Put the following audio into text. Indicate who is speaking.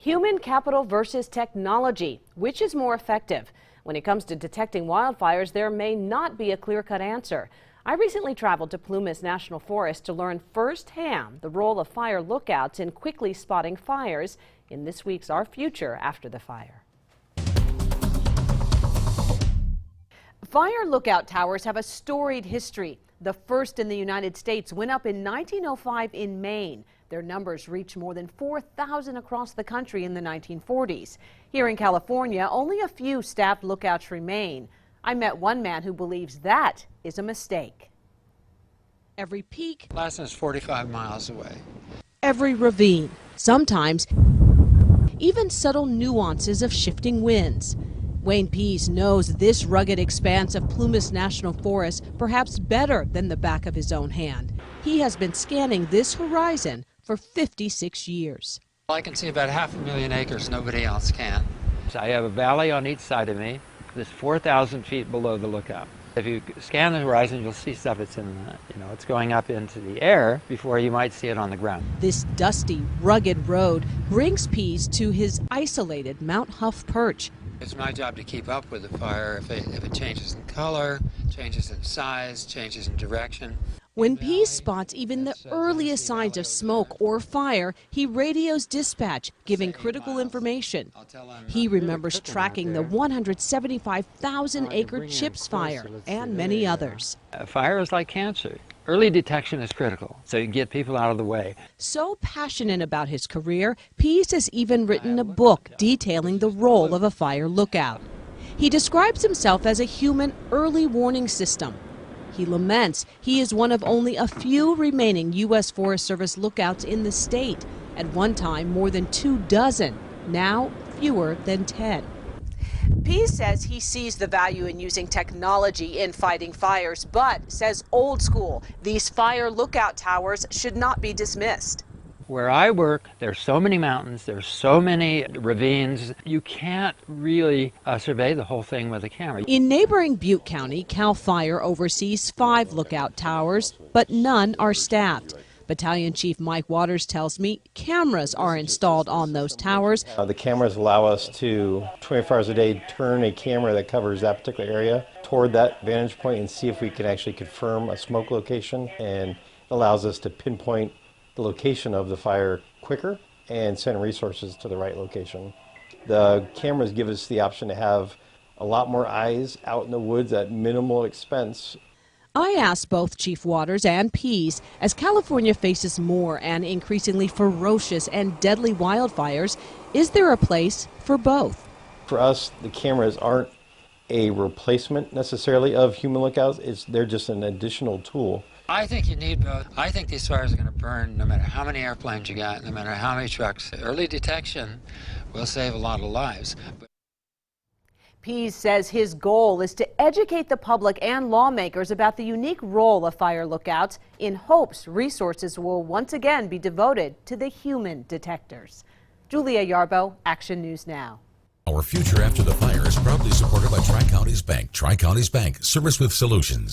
Speaker 1: Human capital versus technology. Which is more effective? When it comes to detecting wildfires, there may not be a clear-cut answer. I recently traveled to Plumas National Forest to learn firsthand the role of fire lookouts in quickly spotting fires in this week's Our Future After the Fire. Fire lookout towers have a storied history. The first in the United States went up in 1905 in Maine. Their numbers reached more than 4,000 across the country in the 1940s. Here in California, only a few staffed lookouts remain. I met one man who believes that is a mistake. Every peak,
Speaker 2: Lassen is 45 miles away.
Speaker 1: Every ravine, sometimes even subtle nuances of shifting winds. Wayne Pease knows this rugged expanse of Plumas National Forest perhaps better than the back of his own hand. He has been scanning this horizon for 56 years.
Speaker 2: I can see about 500,000 acres nobody else can. I have a valley on each side of me that's 4,000 feet below the lookout. If you scan the horizon, you'll see stuff that's it's going up into the air before you might see it on the ground.
Speaker 1: This dusty, rugged road brings Pease to his isolated Mount Huff perch.
Speaker 2: It's my job to keep up with the fire if it changes in color, changes in size, changes in direction.
Speaker 1: When Pease spots even the earliest signs of smoke or fire, he radios dispatch, giving critical information. He remembers tracking the 175,000-acre Chips fire and many others.
Speaker 2: Fire is like cancer. Early detection is critical, so you can get people out of the way.
Speaker 1: So passionate about his career, Pease has even written a book detailing the role of a fire lookout. He describes himself as a human early warning system. He laments he is one of only a few remaining U.S. Forest Service lookouts in the state. At one time, more than 24, now fewer than 10. Pease says he sees the value in using technology in fighting fires, but says old school, these fire lookout towers should not be dismissed.
Speaker 2: Where I work, there's so many mountains, there's so many ravines, you can't really survey the whole thing with a camera.
Speaker 1: In neighboring Butte County, CAL FIRE oversees 5 lookout towers, but none are staffed. Battalion Chief Mike Waters tells me cameras are installed on those towers.
Speaker 3: The cameras allow us to, 24 hours a day, turn a camera that covers that particular area toward that vantage point and see if we can actually confirm a smoke location, and allows us to pinpoint the location of the fire quicker and send resources to the right location. The cameras give us the option to have a lot more eyes out in the woods at minimal expense.
Speaker 1: I asked both Chief Waters and Pease, as California faces more and increasingly ferocious and deadly wildfires, is there a place for both?
Speaker 3: For us, the cameras aren't a replacement necessarily of human lookouts. They're just an additional tool.
Speaker 2: I think you need both. I think these fires are going to burn no matter how many airplanes you got, no matter how many trucks. Early detection will save a lot of lives.
Speaker 1: Pease says his goal is to educate the public and lawmakers about the unique role of fire lookouts in hopes resources will once again be devoted to the human detectors. Julia Yarbo, Action News Now.
Speaker 4: Our Future After the Fire is proudly supported by Tri-Counties Bank. Tri-Counties Bank, service with solutions.